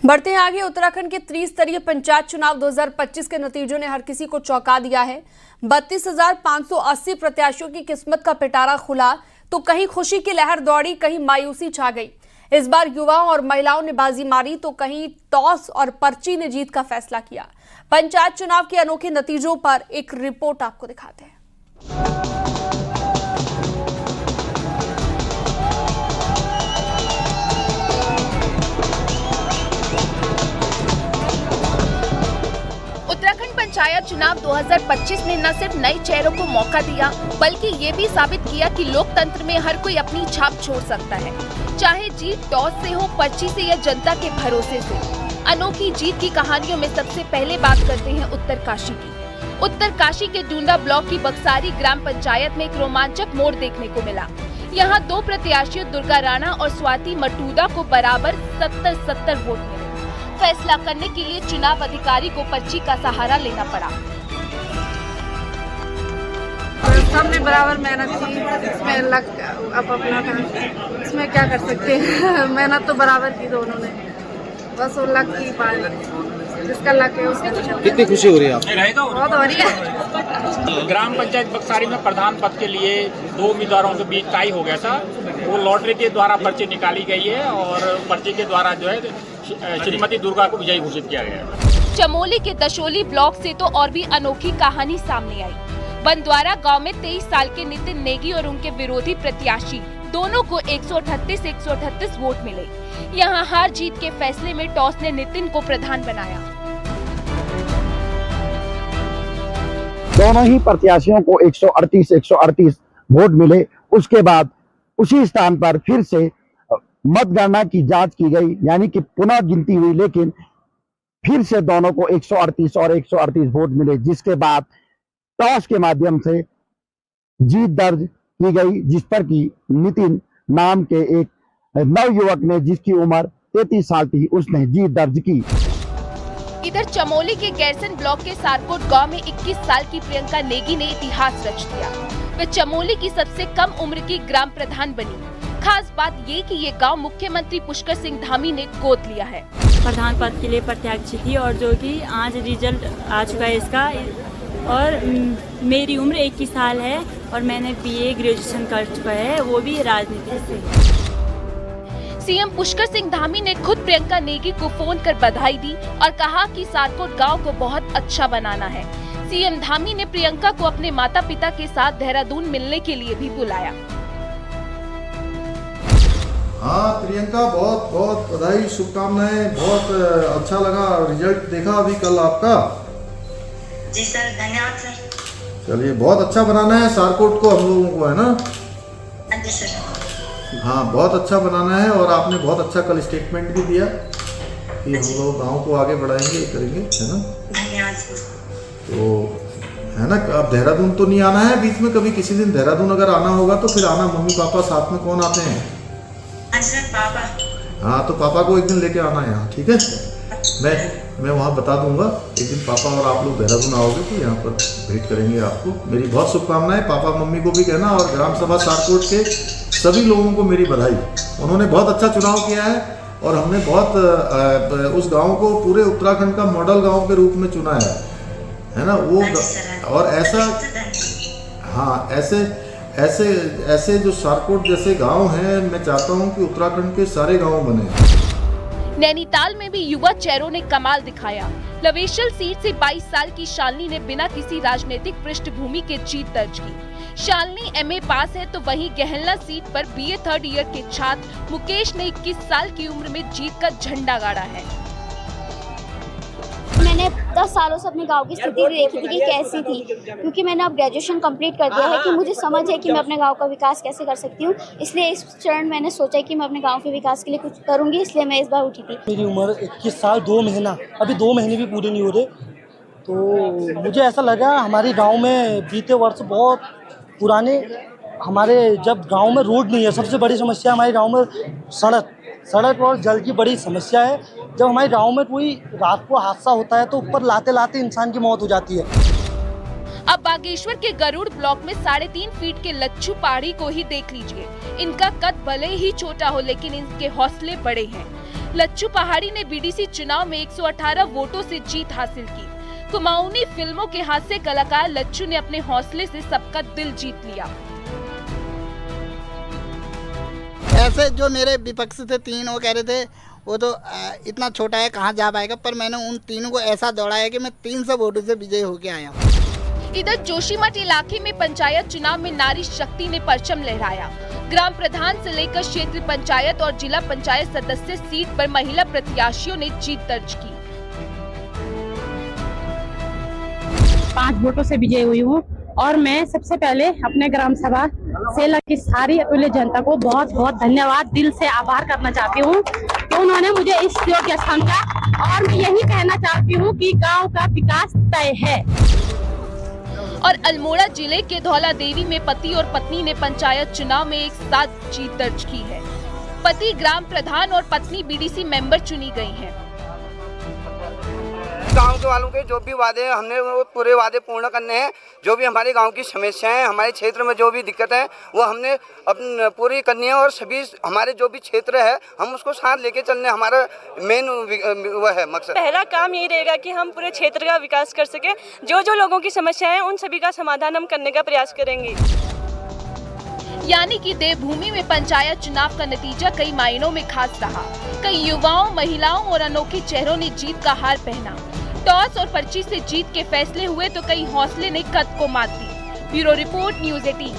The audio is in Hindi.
बढ़ते हैं आगे। उत्तराखंड के त्रिस्तरीय पंचायत चुनाव 2025 के नतीजों ने हर किसी को चौंका दिया है। 32,580 प्रत्याशियों की किस्मत का पिटारा खुला तो कहीं खुशी की लहर दौड़ी, कहीं मायूसी छा गई। इस बार युवाओं और महिलाओं ने बाजी मारी तो कहीं टॉस और पर्ची ने जीत का फैसला किया। पंचायत चुनाव के अनोखे नतीजों पर एक रिपोर्ट आपको दिखाते हैं। उत्तराखंड पंचायत चुनाव 2025 ने न सिर्फ नए चेहरों को मौका दिया, बल्कि ये भी साबित किया कि लोकतंत्र में हर कोई अपनी छाप छोड़ सकता है, चाहे जीत टॉस से हो, पर्ची से या जनता के भरोसे से। अनोखी जीत की कहानियों में सबसे पहले बात करते हैं उत्तरकाशी की। उत्तरकाशी के डूंडा ब्लॉक की बक्सारी ग्राम पंचायत में एक रोमांचक मोड़ देखने को मिला। यहाँ दो प्रत्याशियों दुर्गा राणा और स्वाति मटूदा को बराबर 70-70 वोट मिले। फैसला करने के लिए चुनाव अधिकारी को पर्ची का सहारा लेना पड़ा। सबने बराबर मेहनत की, इसमें लक अब अपना था, इसमें क्या कर सकते हैं। मेहनत तो बराबर की दोनों ने, बस वो लक की पार्टी, जिसका लक है उसको। कितनी खुशी हो रही है आपको? बहुत हो रही है। ग्राम पंचायत बक्सारी में प्रधान पद के लिए दो उम्मीदवारों के बीच टाई हो गया था। वो लॉटरी के द्वारा पर्ची निकाली गई है और पर्ची के द्वारा जो है श्रीमती दुर्गा को विजयी घोषित किया गया। चमोली के दशोली ब्लॉक से तो और भी अनोखी कहानी सामने आई। बंदवारा गांव में 23 साल के नितिन नेगी और उनके विरोधी प्रत्याशी दोनों को 138 वोट मिले। यहां हार जीत के फैसले में टॉस ने नितिन को प्रधान बनाया। दोनों ही प्रत्याशियों को 138 वोट मिले। उसके बाद उसी स्थान पर फिर से मतगणना की जांच की गई, यानी कि पुनः गिनती हुई, लेकिन फिर से दोनों को 138 और 138 वोट मिले, जिसके बाद टॉस के माध्यम से जीत दर्ज की गई, जिस पर कि नितिन नाम के एक नवयुवक ने, जिसकी उम्र 33 साल थी, उसने जीत दर्ज की। इधर चमोली के गैरसन ब्लॉक के सारकोट गांव में 21 साल की प्रियंका नेगी ने इतिहास रच दिया। वे चमोली की सबसे कम उम्र की ग्राम प्रधान बनी। खास बात ये कि ये गांव मुख्यमंत्री पुष्कर सिंह धामी ने गोद लिया है। प्रधान पद के लिए प्रत्याशी थी और जो कि आज रिजल्ट आ चुका है इसका। और मेरी उम्र 21 साल है और मैंने बीए ग्रेजुएशन कर चुका है, वो भी राजनीति से। सीएम पुष्कर सिंह धामी ने खुद प्रियंका नेगी को फोन कर बधाई दी और कहा कि सारकोट गांव को बहुत अच्छा बनाना है। सीएम धामी ने प्रियंका को अपने माता पिता के साथ देहरादून मिलने के लिए भी बुलाया। हाँ प्रियंका, बहुत बहुत बधाई, शुभकामनाएं। बहुत अच्छा लगा रिजल्ट देखा अभी कल आपका। जी सर, धन्यवाद सर। चलिए, बहुत अच्छा बनाना है सारकोट को, हम लोगों को, है ना? जी सर। हाँ, बहुत अच्छा बनाना है। और आपने बहुत अच्छा कल स्टेटमेंट भी दिया कि हम लोग गाँव को आगे बढ़ाएंगे, करेंगे, है ना? धन्यवाद सर। तो है ना, अब देहरादून तो नहीं आना है बीच में कभी? किसी दिन देहरादून अगर आना होगा तो फिर आना। मम्मी पापा साथ में कौन आते हैं? पापा। हाँ, तो पापा को एक दिन लेके आना है यहाँ, ठीक है? मैं वहाँ बता दूंगा। एक दिन पापा और आप लोग देहरादून आओगे तो यहाँ पर भेंट करेंगे आपको। मेरी बहुत शुभकामनाएं। पापा मम्मी को भी कहना और ग्राम सभा सारकोट के सभी लोगों को मेरी बधाई। उन्होंने बहुत अच्छा चुनाव किया है और हमने बहुत उस गाँव को पूरे उत्तराखंड का मॉडल गाँव के रूप में चुना है ना? वो और ऐसा, हाँ, ऐसे जो सारकोट जैसे गांव हैं, मैं चाहता हूं कि उत्तराखंड के सारे गांव बने। नैनीताल में भी युवा चेहरों ने कमाल दिखाया। लवेशल सीट से 22 साल की शालिनी ने बिना किसी राजनीतिक पृष्ठभूमि के जीत दर्ज की। शालिनी एमए पास है तो वहीं गहलना सीट पर बीए 3rd ईयर के छात्र मुकेश ने 21 साल की उम्र में जीत का झंडा गाड़ा है। मैंने 10 सालों से अपने गांव की स्थिति देखी थी कि कैसी थी, क्योंकि मैंने अब ग्रेजुएशन कंप्लीट कर दिया है कि मुझे समझ है कि मैं अपने गांव का विकास कैसे कर सकती हूँ। इसलिए इस चरण मैंने सोचा कि मैं अपने गांव के विकास के लिए कुछ करूँगी, इसलिए मैं इस बार उठी थी। मेरी उम्र 21 साल 2 महीना, अभी 2 महीने भी पूरे नहीं हो रहे। तो मुझे ऐसा लगा हमारे गाँव में बीते वर्ष बहुत पुराने, हमारे जब गाँव में रोड नहीं है, सबसे बड़ी समस्या हमारे गाँव में सड़क और जल की बड़ी समस्या है। जब हमारे गांव में कोई रात को हादसा होता है तो ऊपर लाते लाते इंसान की मौत हो जाती है। अब बागेश्वर के गरुड़ ब्लॉक में 3.5 फीट के लच्छू पहाड़ी को ही देख लीजिए। इनका कद भले ही छोटा हो, लेकिन इनके हौसले बड़े हैं। लच्छू पहाड़ी ने बीडीसी चुनाव में 118 वोटों से जीत हासिल की। कुमाऊनी फिल्मों के हास्य कलाकार लच्छू ने अपने हौसले से सबका दिल जीत लिया। ऐसे जो मेरे विपक्ष से तीन वो कह रहे थे वो तो इतना छोटा है कहाँ जा पाएगा, पर मैंने उन तीनों को ऐसा दौड़ाया कि मैं 300 वोटों से विजयी होके आया हूँ। इधर जोशीमठ इलाके में पंचायत चुनाव में नारी शक्ति ने परचम लहराया। ग्राम प्रधान से लेकर क्षेत्र पंचायत और जिला पंचायत सदस्य सीट पर महिला प्रत्याशियों ने जीत दर्ज की। 5 वोटों से विजयी हुई हूँ और मैं सबसे पहले अपने ग्राम सभा सेला की सारी अतुल्य जनता को बहुत बहुत धन्यवाद, दिल से आभार करना चाहती हूँ कि उन्होंने मुझे इस योग्य समझा। और मैं यही कहना चाहती हूँ कि गांव का विकास तय है। और अल्मोड़ा जिले के धौला देवी में पति और पत्नी ने पंचायत चुनाव में एक साथ जीत दर्ज की है। पति ग्राम प्रधान और पत्नी बीडीसी मेंबर चुनी गई हैं। गांव के वालों के जो भी वादे हैं हमने वो पूरे वादे पूर्ण करने हैं। जो भी हमारे गांव की समस्याएं हैं, हमारे क्षेत्र में जो भी दिक्कत है वो हमने अपनी पूरी करनी है और सभी हमारे जो भी क्षेत्र है हम उसको साथ लेके चलने, हमारा मेन वो है मकसद। पहला काम यही रहेगा कि हम पूरे क्षेत्र का विकास कर सके। जो जो लोगों की समस्याएं हैं उन सभी का समाधान हम करने का प्रयास करेंगे। यानी कि देवभूमि में पंचायत चुनाव का नतीजा कई मायनों में खास रहा। कई युवाओं, महिलाओं और अनोखे चेहरों ने जीत का हार पहना। टॉस और पर्ची से जीत के फैसले हुए तो कई हौसले ने कद को मात दी। Bureau report, news 18।